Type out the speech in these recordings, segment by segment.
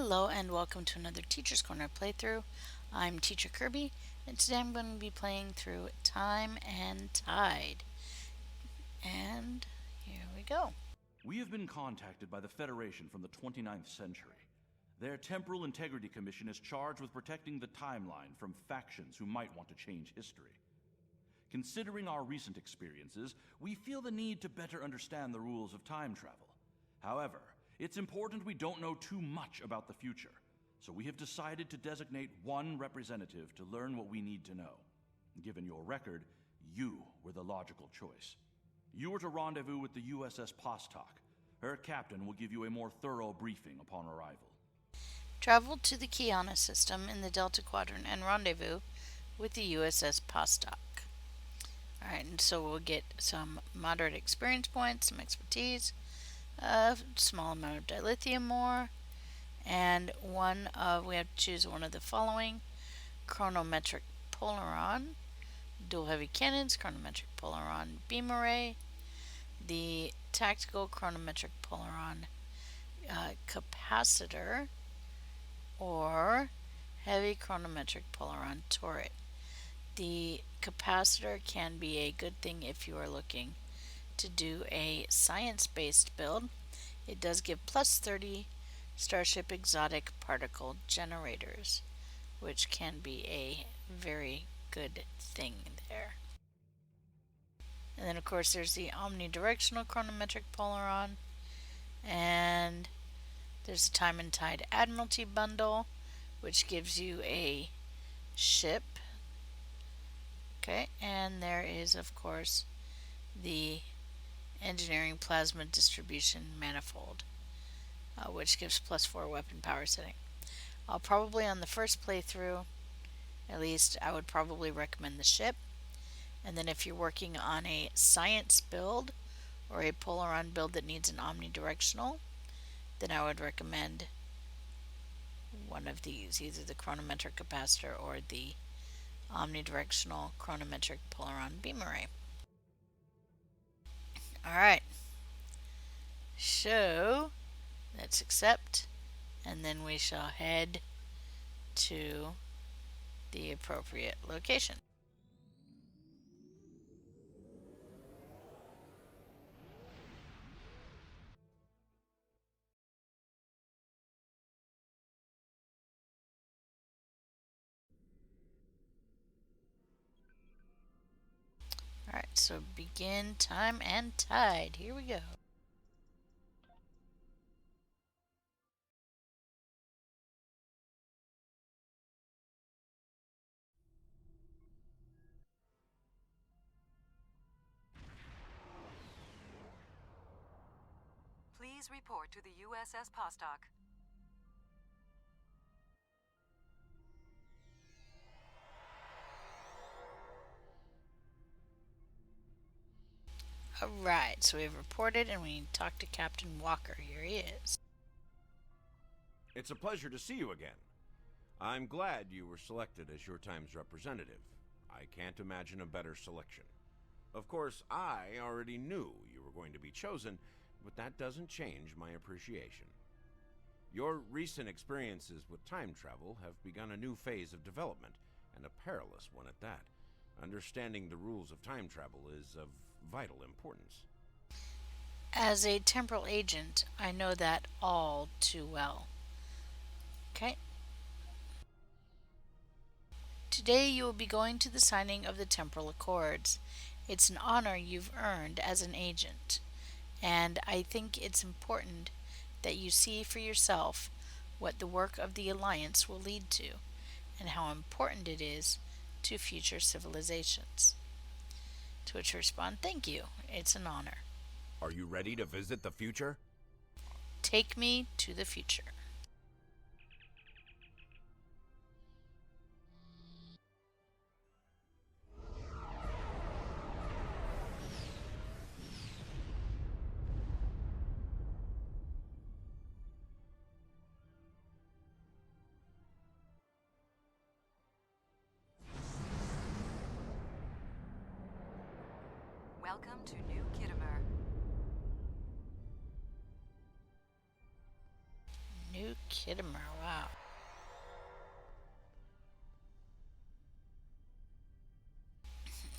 Hello and welcome to another Teacher's Corner playthrough. I'm Teacher Kirby and today I'm going to be playing through Time and Tide. And here we go. We have been contacted by the Federation from the 29th century. Their Temporal Integrity Commission is charged with protecting the timeline from factions who might want to change history. Considering our recent experiences, we feel the need to better understand the rules of time travel. However, it's important we don't know too much about the future, so we have decided to designate one representative to learn what we need to know. Given your record, you were the logical choice. You are to rendezvous with the USS Postok. Her captain will give you a more thorough briefing upon arrival. Travel to the Kiana system in the Delta Quadrant and rendezvous with the USS Postok. Alright, and so we'll get some moderate experience points, some expertise, a small amount of dilithium ore, and we have to choose one of the following: chronometric polaron, dual heavy cannons, chronometric polaron beam array, the tactical chronometric polaron capacitor, or heavy chronometric polaron turret. The capacitor can be a good thing if you are looking to do a science-based build. It does give plus 30 Starship exotic particle generators, which can be a very good thing there. And then of course there's the omnidirectional chronometric polaron, and there's the Time and Tide Admiralty bundle, which gives you a ship. Okay, and there is of course the engineering plasma distribution manifold, which gives plus 4 weapon power setting. I'll probably, on the first playthrough at least, I would probably recommend the ship. And then if you're working on a science build or a polaron build that needs an omnidirectional, then I would recommend one of these, either the chronometric capacitor or the omnidirectional chronometric polaron beam array. Alright, so let's accept, and then we shall head to the appropriate location. Alright, so begin Time and Tide. Here we go. Please report to the USS Postok. Alright, so we have reported and we need to talk to Captain Walker. Here he is. It's a pleasure to see you again. I'm glad you were selected as your time's representative. I can't imagine a better selection. Of course, I already knew you were going to be chosen, but that doesn't change my appreciation. Your recent experiences with time travel have begun a new phase of development, and a perilous one at that. Understanding the rules of time travel is of vital importance. As a temporal agent, I know that all too well. Okay. Today you will be going to the signing of the Temporal Accords. It's an honor you've earned as an agent, and I think it's important that you see for yourself what the work of the Alliance will lead to, and how important it is to future civilizations. To which I respond, thank you, it's an honor. Are you ready to visit the future? Take me to the future. Welcome to New Kittimer. New Kittimer, wow.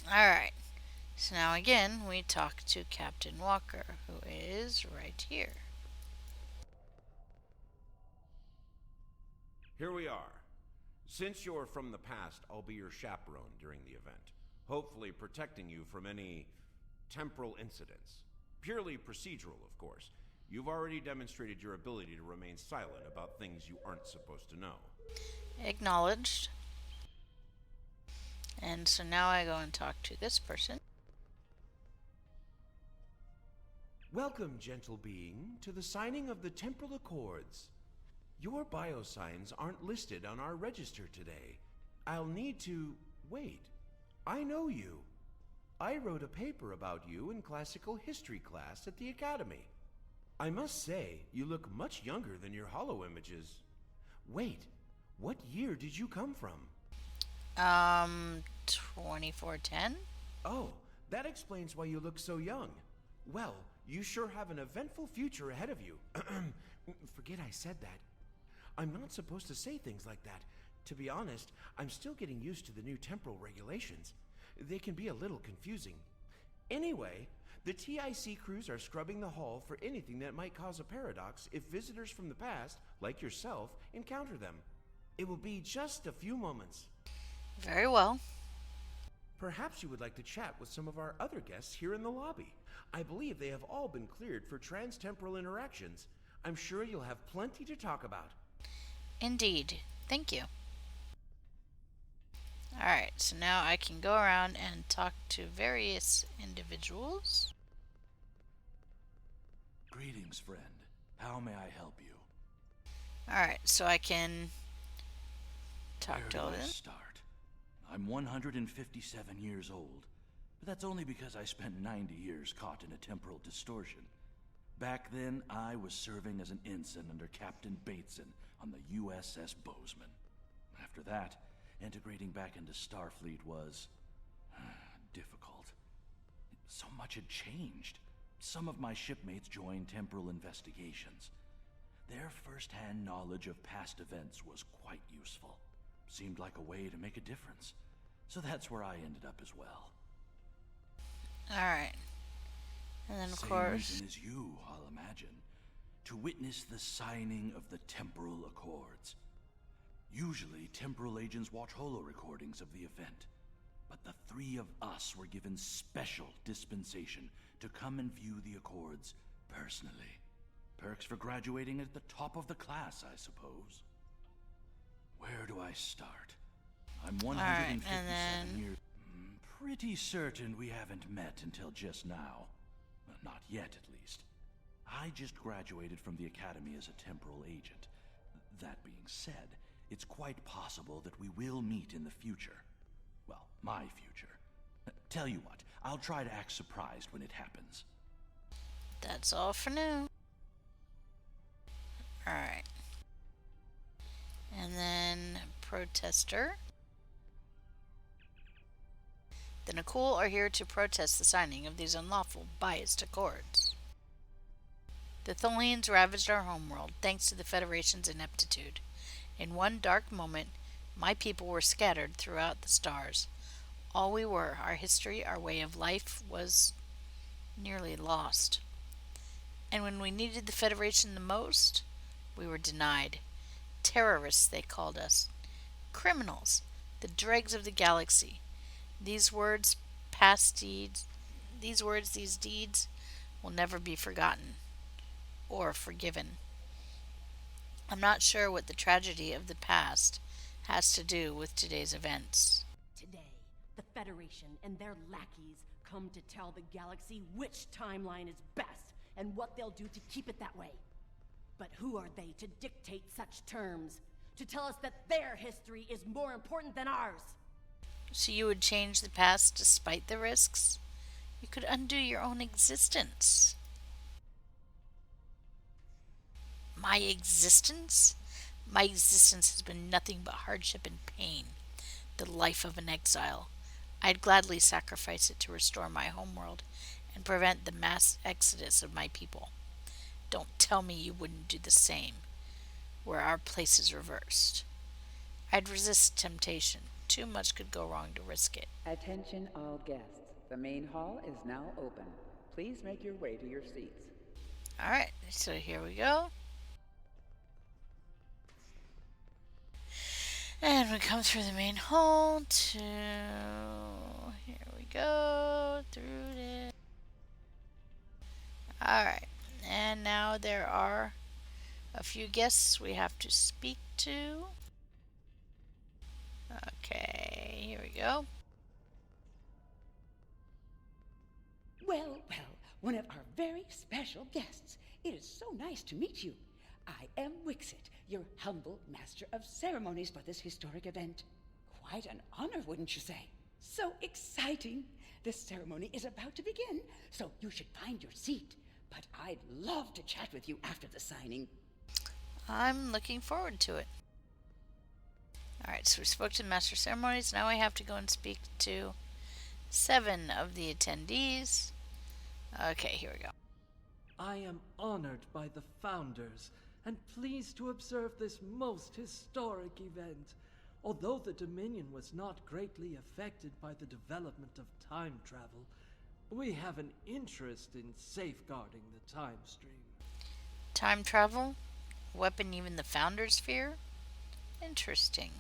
Alright, so now again we talk to Captain Walker, who is right here. Here we are. Since you're from the past, I'll be your chaperone during the event, hopefully protecting you from any temporal incidents. Purely procedural, of course. You've already demonstrated your ability to remain silent about things you aren't supposed to know. Acknowledged. And so now I go and talk to this person. Welcome, gentle being, to the signing of the Temporal Accords. Your biosigns aren't listed on our register today. I'll need to... wait. I know you. I wrote a paper about you in classical history class at the academy. I must say, you look much younger than your holo images. Wait, what year did you come from? 2410? Oh, that explains why you look so young. Well, you sure have an eventful future ahead of you. Forget I said that. I'm not supposed to say things like that. To be honest, I'm still getting used to the new temporal regulations. They can be a little confusing. Anyway, the TIC crews are scrubbing the hall for anything that might cause a paradox if visitors from the past, like yourself, encounter them. It will be just a few moments. Very well. Perhaps you would like to chat with some of our other guests here in the lobby. I believe they have all been cleared for trans-temporal interactions. I'm sure you'll have plenty to talk about. Indeed. Thank you. Alright, so now I can go around and talk to various individuals. Greetings, friend. How may I help you? Alright, so I can talk to all Where of do I them. start? I'm 157 years old, but that's only because I spent 90 years caught in a temporal distortion. Back then, I was serving as an ensign under Captain Bateson on the USS Bozeman. After that, integrating back into Starfleet was difficult. So much had changed. Some of my shipmates joined temporal investigations. Their first-hand knowledge of past events was quite useful. Seemed like a way to make a difference. So that's where I ended up as well. Alright. And then, of Same course, reason as you, I'll imagine. To witness the signing of the Temporal Accords. Usually, temporal agents watch holo recordings of the event. But the three of us were given special dispensation to come and view the Accords personally. Perks for graduating at the top of the class, I suppose. Where do I start? I'm 157 and then- years... Pretty certain we haven't met until just now. Not yet, at least. I just graduated from the academy as a temporal agent. That being said, it's quite possible that we will meet in the future. Well, my future. Tell you what, I'll try to act surprised when it happens. that's all for now. Alright. And then, protester. The Nicole are here to protest the signing of these unlawful, biased accords. The Tholians ravaged our homeworld thanks to the Federation's ineptitude. In one dark moment, my people were scattered throughout the stars. All we were, our history, our way of life, was nearly lost. And when we needed the Federation the most, we were denied. Terrorists, they called us. Criminals, the dregs of the galaxy. These words, these deeds will never be forgotten or forgiven. I'm not sure what the tragedy of the past has to do with today's events. Today, the Federation and their lackeys come to tell the galaxy which timeline is best and what they'll do to keep it that way. But who are they to dictate such terms? To tell us that their history is more important than ours? So you would change the past despite the risks? You could undo your own existence. My existence? My existence has been nothing but hardship and pain. The life of an exile. I'd gladly sacrifice it to restore my homeworld and prevent the mass exodus of my people. Don't tell me you wouldn't do the same. where our place is reversed. I'd resist temptation. Too much could go wrong to risk it. Attention all guests. The main hall is now open. Please make your way to your seats. Alright, so here we go. And we come through the main hall to... Here we go. Through it. Alright, and now there are a few guests we have to speak to. Okay, here we go. Well, one of our very special guests. It is so nice to meet you. I am Wixit, your humble master of ceremonies for this historic event. Quite an honor, wouldn't you say? So exciting. The ceremony is about to begin, so you should find your seat. But I'd love to chat with you after the signing. I'm looking forward to it. Alright, so we spoke to the Master of Ceremonies. Now we have to go and speak to 7 of the attendees. Okay, here we go. I am honored by the founders and pleased to observe this most historic event. Although the Dominion was not greatly affected by the development of time travel, we have an interest in safeguarding the time stream. Time travel? A weapon even the founders fear? Interesting.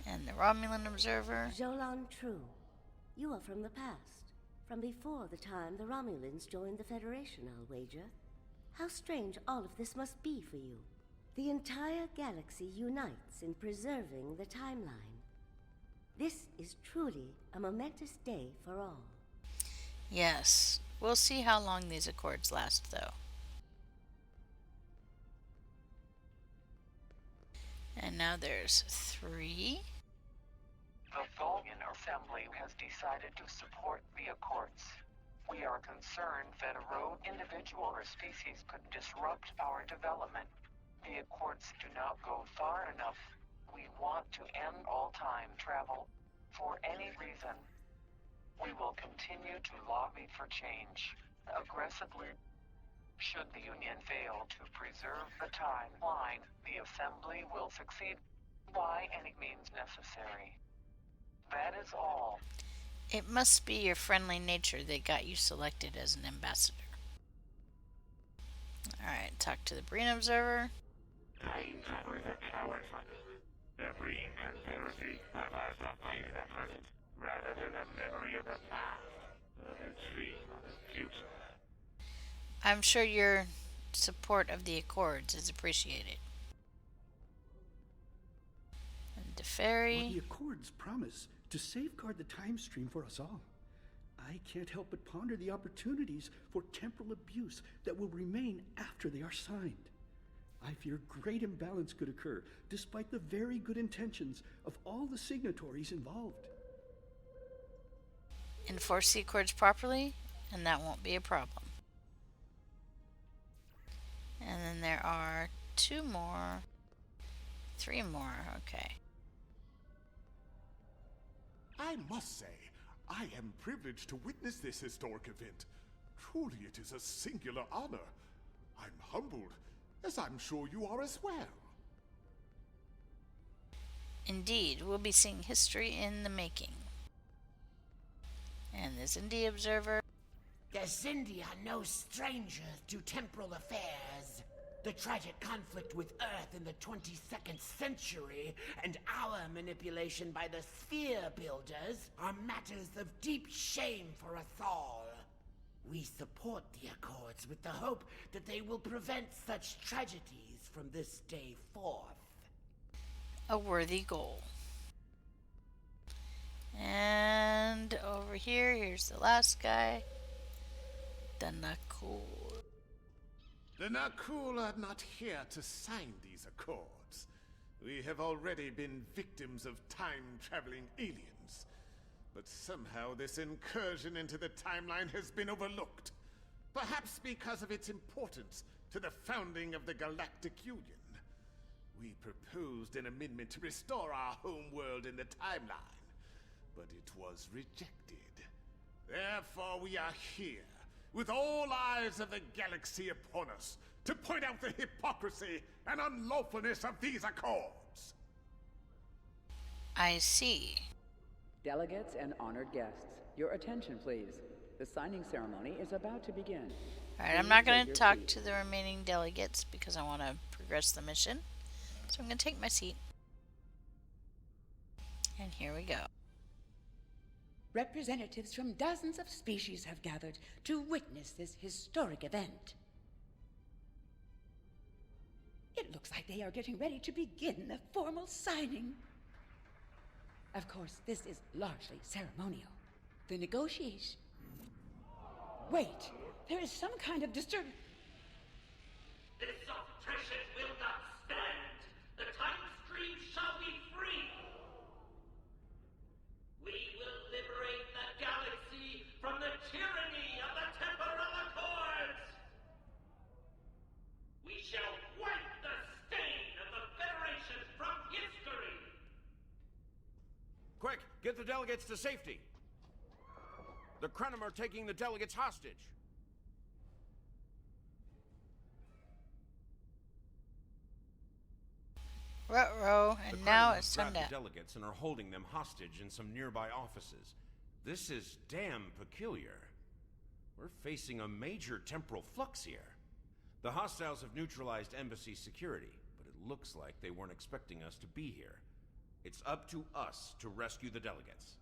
And the Romulan observer. Jolan True, you are from the past. From before the time the Romulans joined the Federation, I'll wager. How strange all of this must be for you. The entire galaxy unites in preserving the timeline. This is truly a momentous day for all. Yes. We'll see how long these accords last, though. And now there's 3. The Tholian Assembly has decided to support the Accords. We are concerned that a rogue individual or species could disrupt our development. The Accords do not go far enough. We want to end all time travel for any reason. We will continue to lobby for change aggressively. Should the Union fail to preserve the timeline, the Assembly will succeed by any means necessary. That is all. It must be your friendly nature that got you selected as an ambassador. Alright, talk to the Breen observer. Time travelers are cowards. The Breen conspiracy allows a fight of the present rather than a memory of the past. A dream of the future. I'm sure your support of the Accords is appreciated. And DeFerry. Well, the Accords promise to safeguard the time stream for us all. I can't help but ponder the opportunities for temporal abuse that will remain after they are signed. I fear great imbalance could occur, despite the very good intentions of all the signatories involved. Enforce the Accords properly, and that won't be a problem. And then there are 2 more. 3 more, okay. I must say, I am privileged to witness this historic event. Truly, it is a singular honor. I'm humbled, as I'm sure you are as well. Indeed, we'll be seeing history in the making. And the Zindi observer. The Zindi are no strangers to temporal affairs. The tragic conflict with Earth in the 22nd century and our manipulation by the Sphere Builders are matters of deep shame for us all. We support the Accords with the hope that they will prevent such tragedies from this day forth. A worthy goal. And over here, here's the last guy. The Nakul. The Nakul are not here to sign these accords. We have already been victims of time-traveling aliens. But somehow this incursion into the timeline has been overlooked. Perhaps because of its importance to the founding of the Galactic Union. We proposed an amendment to restore our home world in the timeline, but it was rejected. Therefore we are here, with all eyes of the galaxy upon us, to point out the hypocrisy and unlawfulness of these accords. I see. Delegates and honored guests, your attention please. The signing ceremony is about to begin. Alright, I'm not going to talk to the remaining delegates because I want to progress the mission. So I'm going to take my seat. And here we go. Representatives from dozens of species have gathered to witness this historic event. It looks like they are getting ready to begin the formal signing. Of course, this is largely ceremonial. The negotiation... Wait, there is some kind of disturbance. This oppression will not stand. The time stream shall be free. We will liberate the galaxy from the tyranny of the Temporal Accords. We shall wipe the stain of the Federation from history. Quick, get the delegates to safety. The Krenim are taking the delegates hostage. Ruh-roh, and now it's grabbed sundown. the delegates and are holding them hostage in some nearby offices. This is damn peculiar. We're facing a major temporal flux here. The hostiles have neutralized embassy security, but it looks like they weren't expecting us to be here. It's up to us to rescue the delegates.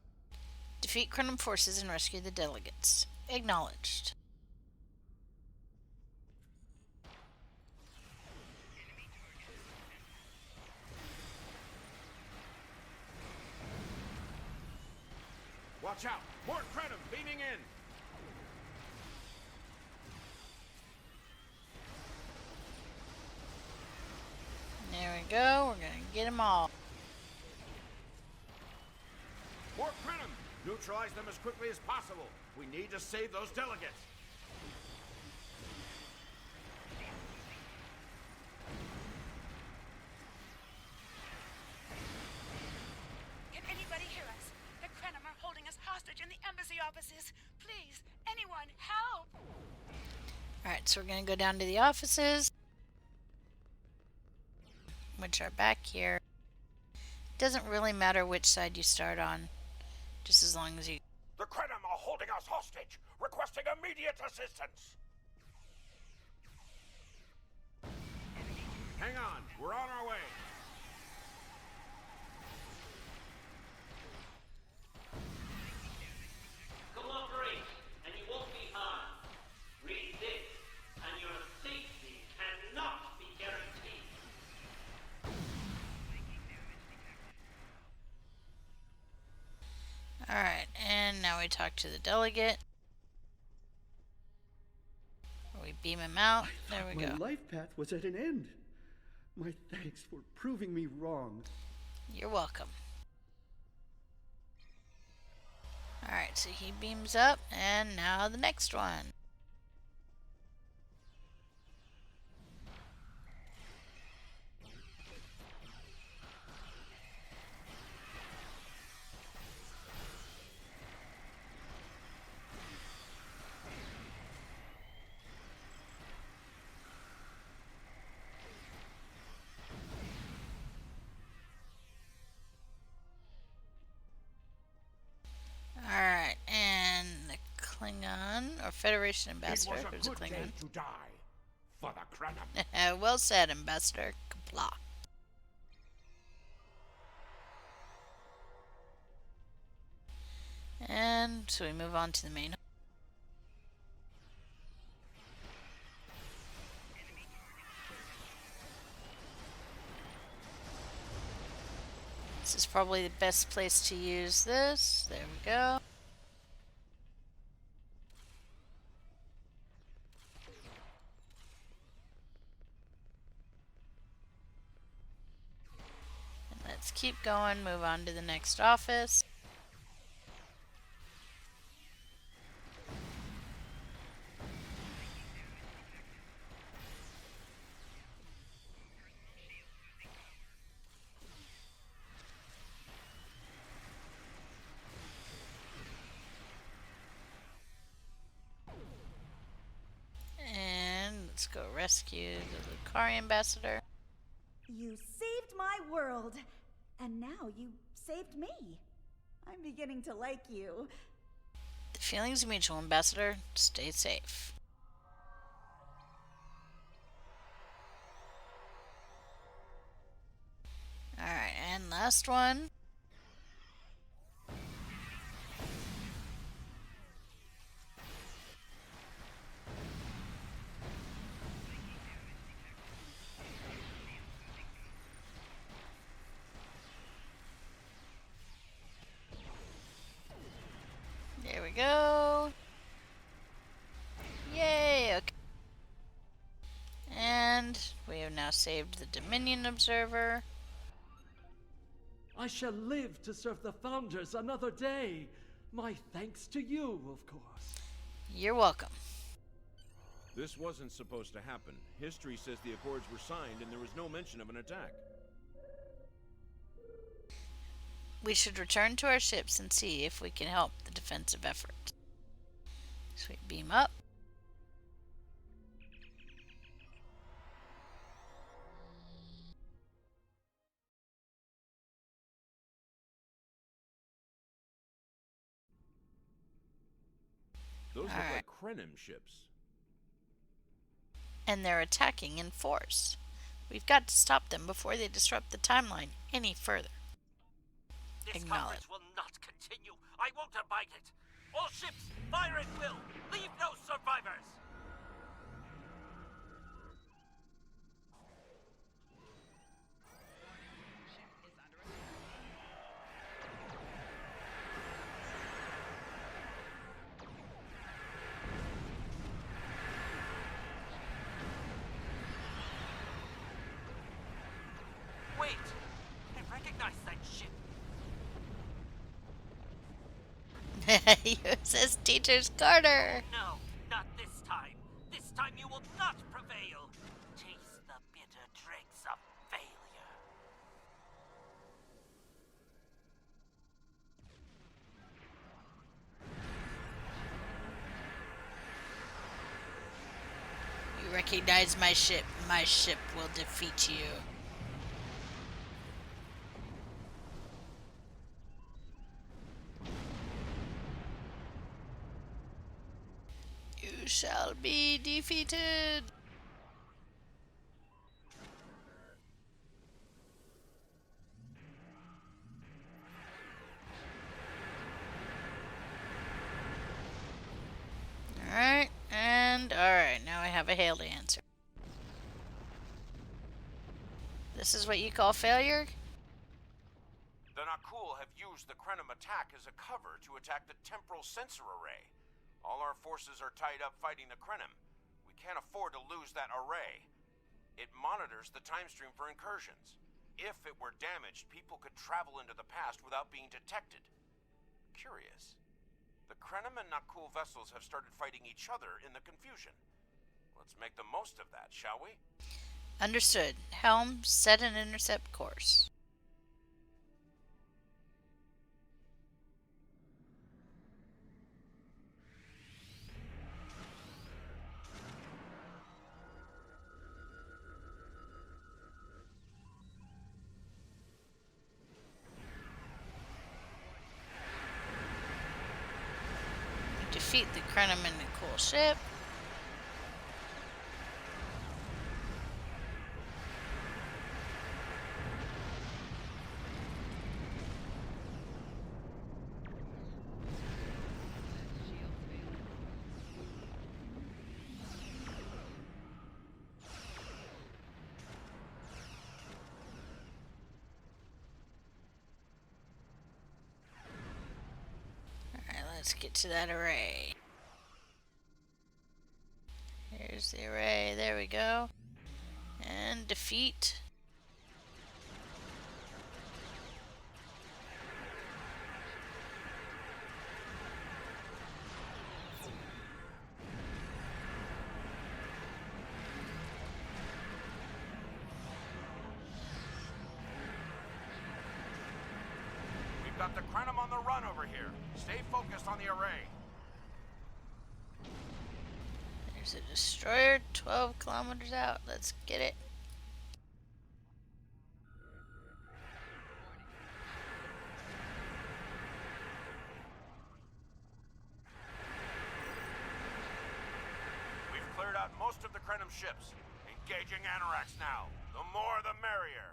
Defeat Krenim forces and rescue the delegates. Acknowledged. Watch out! More Krenim beaming in! There we go. We're going to get them all. More Krenim! Neutralize them as quickly as possible. We need to save those delegates. Can anybody hear us? The Krenim are holding us hostage in the embassy offices. Please, anyone, help! Alright, so we're going to go down to the offices, which are back here. Doesn't really matter which side you start on, just as long as you... The Krenim are holding us hostage, requesting immediate assistance. Hang on, we're on our way. Cooperate, and you won't be harmed. Resist, and your safety cannot be guaranteed. Alright, and now we talk to the delegate. We beam him out. There we go. My life path was at an end. My thanks for proving me wrong. You're welcome. Alright, so he beams up, and now the next one. Alright, and the Klingon, or Federation Ambassador, who's a Klingon. To die for the Krenim. Well said, Ambassador. Kapla. And so we move on to the main. This is probably the best place to use this. There we go. And let's keep going, move on to the next office. Let's go rescue the Lucari ambassador. You saved my world, and now you saved me. I'm beginning to like you. The feeling's mutual, ambassador. Stay safe. Alright, and last one. There we go. Yay, okay. And we have now saved the Dominion Observer. I shall live to serve the Founders another day. My thanks to you, of course. You're welcome. This wasn't supposed to happen. History says the Accords were signed and there was no mention of an attack. We should return to our ships and see if we can help the defensive effort. So we beam up. Those look like Krenim ships. And they're attacking in force. We've got to stop them before they disrupt the timeline any further. This Acknowledge. coverage will not continue. I won't abide it. All ships, fire at will. Leave no survivors. Wait, I recognize that ship. USS Teacher's Carter. No, not this time. This time you will not prevail. Taste the bitter dregs of failure. You recognize my ship. My ship will defeat you. You shall be defeated. Alright, now I have a hail to answer. This is what you call failure? The Nakul have used the Krenim attack as a cover to attack the temporal sensor array. All our forces are tied up fighting the Krenim. We can't afford to lose that array. It monitors the time stream for incursions. If it were damaged, people could travel into the past without being detected. Curious. The Krenim and Nakul vessels have started fighting each other in the confusion. Let's make the most of that, shall we? Understood. Helm, set an intercept course. Defeat the Krenim and Nakul ship. Let's get to that array. Here's the array. There we go. And defeat. We've got the Krenim on the run over here. Stay focused on the array. There's a destroyer 12 kilometers out. Let's get it. We've cleared out most of the Krenim ships. Engaging Anoraks now. The more the merrier.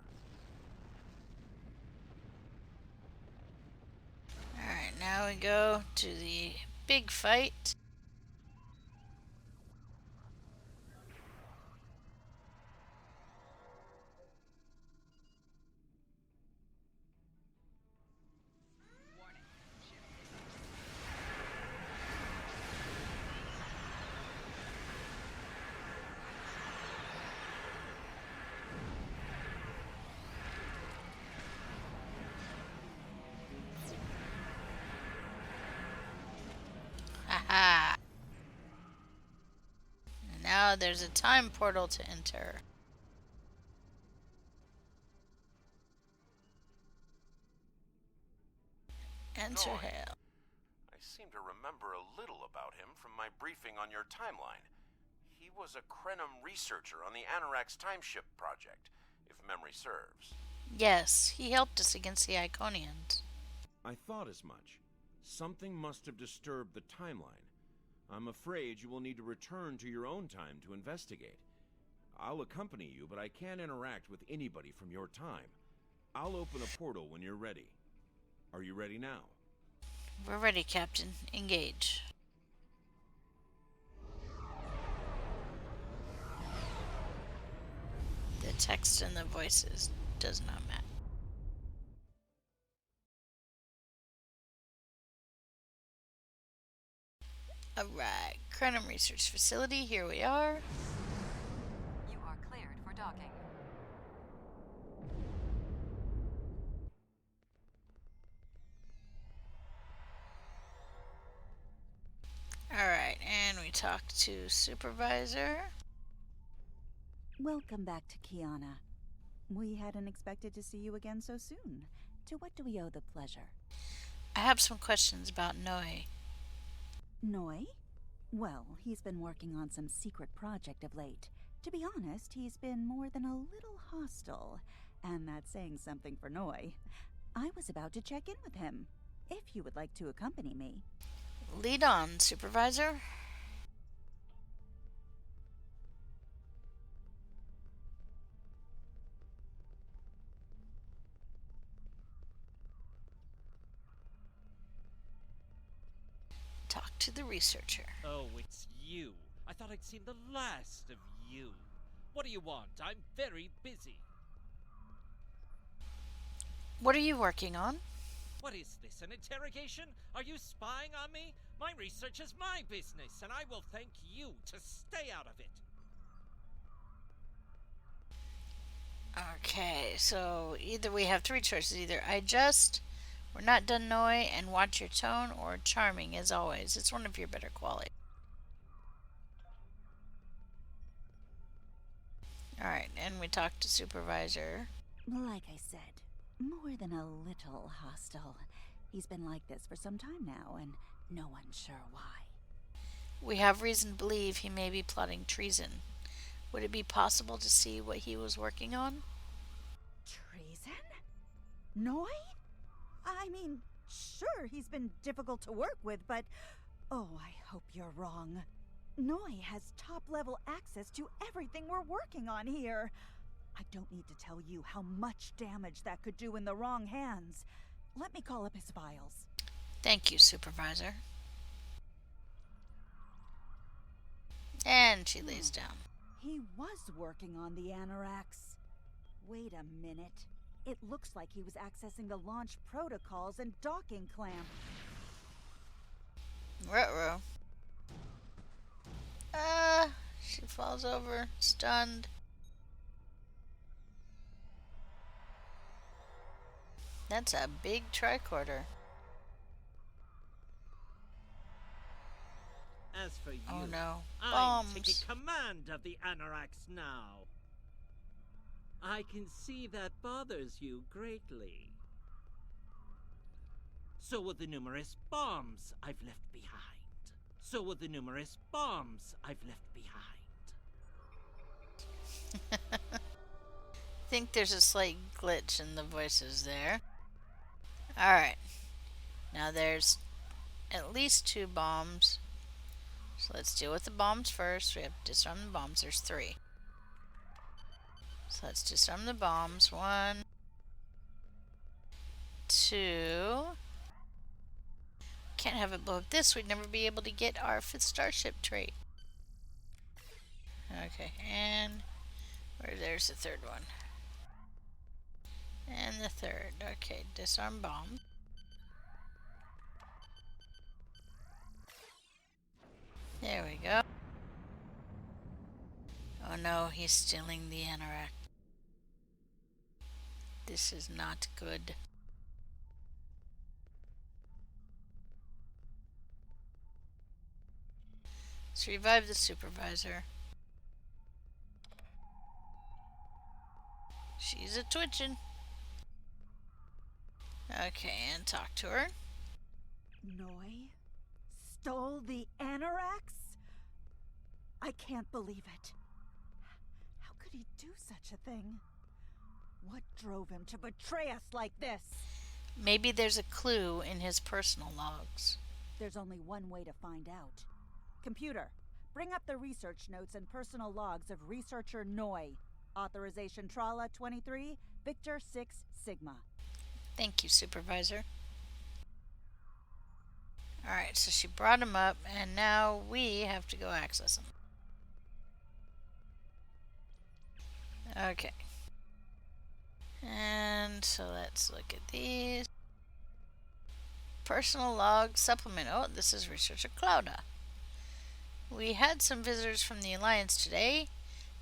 Alright, now we go to the big fight. Haha. And now there's a time portal to enter. Enter Noy. hell. I seem to remember a little about him from my briefing on your timeline. He was a Krenim researcher on the Anoraks timeship project, if memory serves. Yes, he helped us against the Iconians. I thought as much. Something must have disturbed the timeline. I'm afraid you will need to return to your own time to investigate. I'll accompany you, but I can't interact with anybody from your time. I'll open a portal when you're ready. Are you ready now? We're ready, Captain. Engage. The text and the voices does not match. Alright, Krenim Research Facility, here we are. You are cleared for docking. Alright, and we talk to Supervisor. Welcome back to Kiana. We hadn't expected to see you again so soon. To what do we owe the pleasure? I have some questions about Noe. Noi? Well, he's been working on some secret project of late. To be honest, he's been more than a little hostile. And that's saying something for Noi. I was about to check in with him, if you would like to accompany me. Lead on, Supervisor. Talk to the researcher. Oh, it's you. I thought I'd seen the last of you. What do you want? I'm very busy. What are you working on? What is this, an interrogation? Are you spying on me? My research is my business, and I will thank you to stay out of it. Okay, so either we have three choices. Either I just, we're not done Noe, and watch your tone, or charming as always. It's one of your better qualities. Alright, and we talk to Supervisor. Like I said, more than a little hostile. He's been like this for some time now, and no one's sure why. We have reason to believe he may be plotting treason. Would it be possible to see what he was working on? Treason? Noi? I mean, sure, he's been difficult to work with, but... Oh, I hope you're wrong. Noi has top-level access to everything we're working on here. I don't need to tell you how much damage that could do in the wrong hands. Let me call up his files. Thank you, Supervisor. And she lays down. He was working on the Anoraks. Wait a minute. It looks like he was accessing the launch protocols and docking clamp. Ruh-roh. She falls over, stunned. That's a big tricorder. As for you, Oh no. I'm Bombs. taking command of the Anoraks now. I can see that bothers you greatly. So will the numerous bombs I've left behind. So will the numerous bombs I've left behind. I think there's a slight glitch in the voices there. Alright. Now there's at least 2 bombs. So let's deal with the bombs first. We have to disarm the bombs. There's 3. So let's disarm the bombs. 1, 2. Can't have it blow up this. We'd never be able to get our 5th starship trait. Okay, and there's the 3rd one. And the 3rd. Okay, disarm bomb. There we go. Oh no, he's stealing the anorak. This is not good. Let's revive the supervisor. She's a twitching. Okay, and talk to her. Noi stole the anoraks? I can't believe it. How could he do such a thing? What drove him to betray us like this? Maybe there's a clue in his personal logs. There's only one way to find out. Computer, bring up the research notes and personal logs of researcher Noi. Authorization Trala 23, Victor 6 Sigma. Thank you, Supervisor. Alright, so she brought him up, and now we have to go access him. Okay. And so let's look at these. Personal log supplement. Oh, this is Researcher Clouda. We had some visitors from the Alliance today.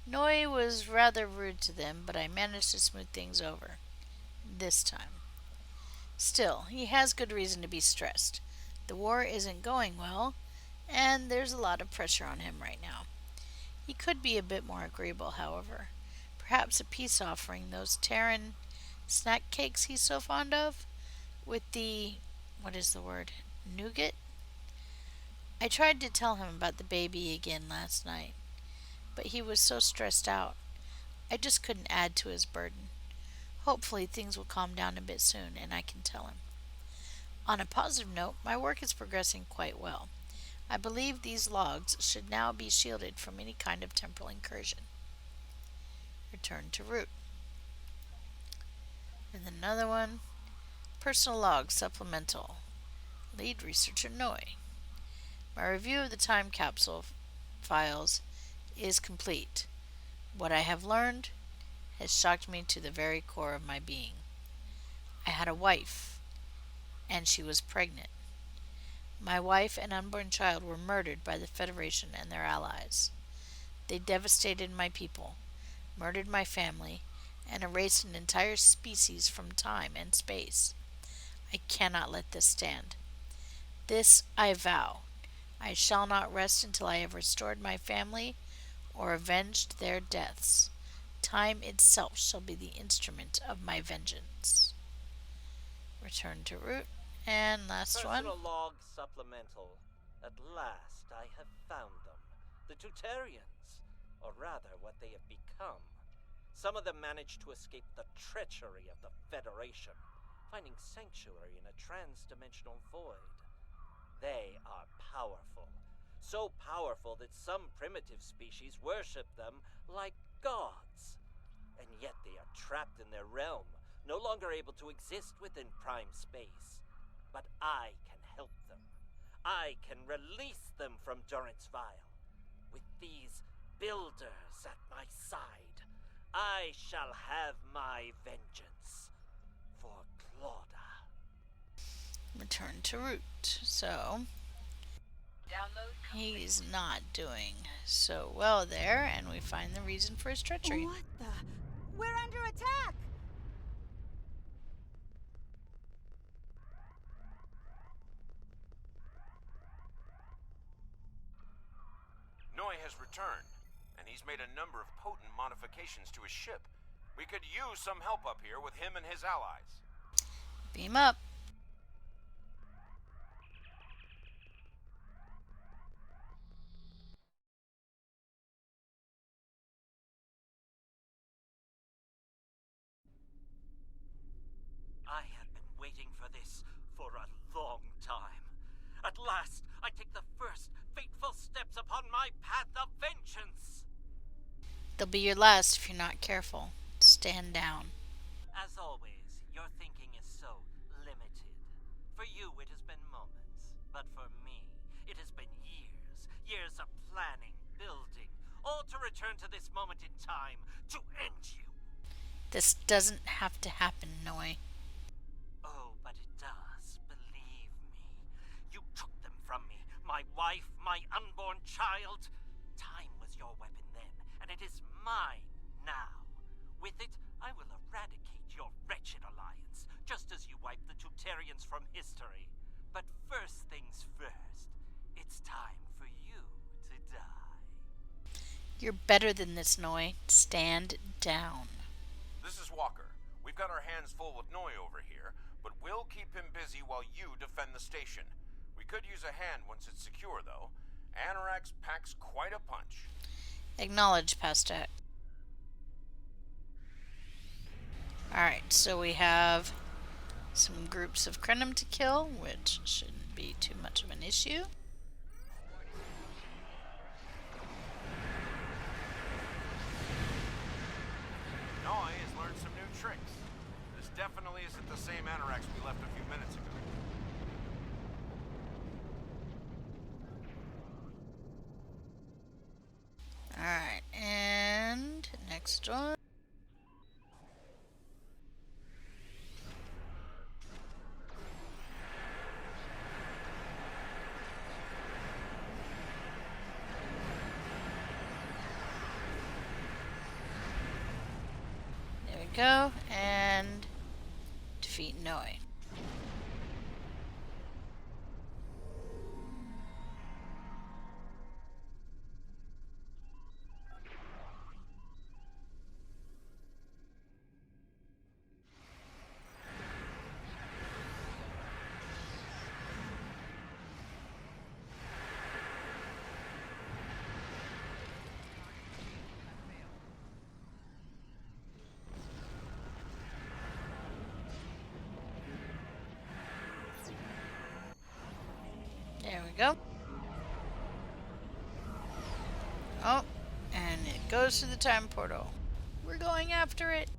Noi was rather rude to them, but I managed to smooth things over. This time. Still, he has good reason to be stressed. The war isn't going well, and there's a lot of pressure on him right now. He could be a bit more agreeable, however. Perhaps a peace offering, those Terran snack cakes he's so fond of, with the, what is the word, nougat? I tried to tell him about the baby again last night, but he was so stressed out. I just couldn't add to his burden. Hopefully things will calm down a bit soon, and I can tell him. On a positive note, my work is progressing quite well. I believe these logs should now be shielded from any kind of temporal incursion. Return to root. And another one. Personal log supplemental. Lead researcher Noi. My review of the time capsule files is complete. What I have learned has shocked me to the very core of my being. I had a wife, and she was pregnant. My wife and unborn child were murdered by the Federation and their allies. They devastated my people, murdered my family, and erased an entire species from time and space. I cannot let this stand. This I vow. I shall not rest until I have restored my family or avenged their deaths. Time itself shall be the instrument of my vengeance. Return to root. And last one. Personal log supplemental. At last I have found them. The Tutarians. Or rather, what they have become. Some of them managed to escape the treachery of the Federation, finding sanctuary in a trans-dimensional void. They are powerful. So powerful that some primitive species worship them like gods. And yet they are trapped in their realm, no longer able to exist within prime space. But I can help them. I can release them from Durance Vile. With these builders at my side, I shall have my vengeance for Clauda. Return to root. So he's not doing so well there, and we find the reason for his treachery. What the? We're under attack! Noi has returned, and he's made a number of potent modifications to his ship. We could use some help up here with him and his allies. Beam up. He'll be your last if you're not careful. Stand down. As always, your thinking is so limited. For you, it has been moments. But for me, it has been years. Years of planning, building, all to return to this moment in time to end you. This doesn't have to happen, Noi. Oh, but it does. Believe me. You took them from me. My wife, my unborn child. Time was your weapon then, and it is mine now. With it, I will eradicate your wretched alliance, just as you wiped the Tutarians from history. But first things first, it's time for you to die. You're better than this, Noi. Stand down. This is Walker. We've got our hands full with Noi over here, but we'll keep him busy while you defend the station. We could use a hand once it's secure, though. Anorax packs quite a punch. Acknowledge, Pastek. Alright, so we have some groups of Krenim to kill, which shouldn't be too much of an issue. Noi has learned some new tricks. This definitely isn't the same Anorax we left a few minutes ago. Alright, and next one. There we go, and defeat Noi. There we go. Oh, and it goes to the time portal. We're going after it.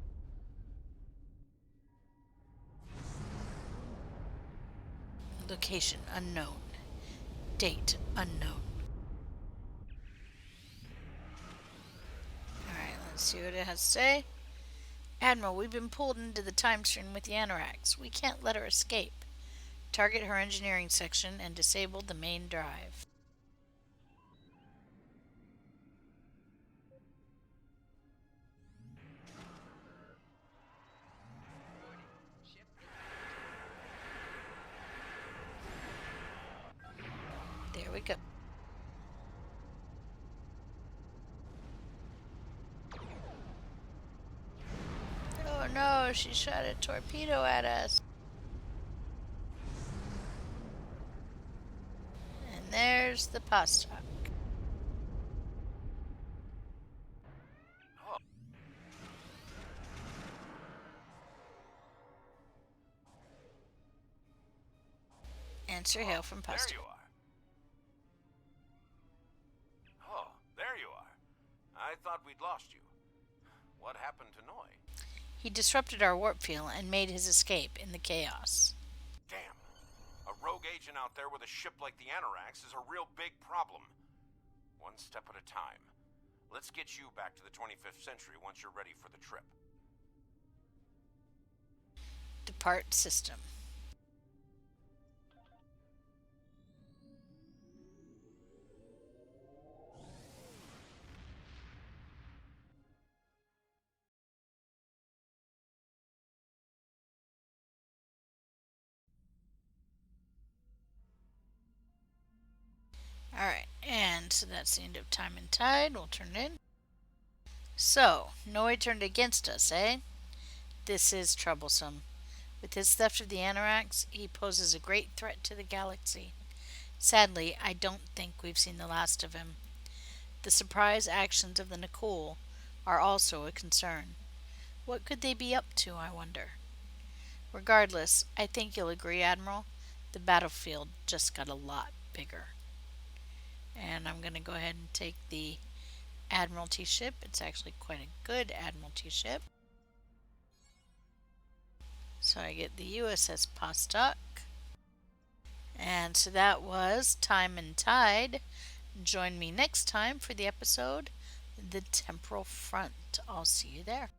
Location unknown. Date unknown. Alright, let's see what it has to say. Admiral, we've been pulled into the time stream with the Anorax. We can't let her escape. Target her engineering section and disable the main drive. There we go. Oh no, she shot a torpedo at us. And there's the pasta. Answer hail from pasta. There you are. Oh, there you are. I thought we'd lost you. What happened to Noi? He disrupted our warp field and made his escape in the chaos. Damn. A rogue agent out there with a ship like the Anorax is a real big problem. One step at a time. Let's get you back to the 25th century once you're ready for the trip. Depart system. Alright, and so that's the end of Time and Tide. We'll turn it in. So, Noi turned against us, eh? This is troublesome. With his theft of the Anorax, he poses a great threat to the galaxy. Sadly, I don't think we've seen the last of him. The surprise actions of the Nikul are also a concern. What could they be up to, I wonder? Regardless, I think you'll agree, Admiral, the battlefield just got a lot bigger. And I'm going to go ahead and take the Admiralty ship. It's actually quite a good Admiralty ship. So I get the USS Postok. And so that was Time and Tide. Join me next time for the episode The Temporal Front. I'll see you there.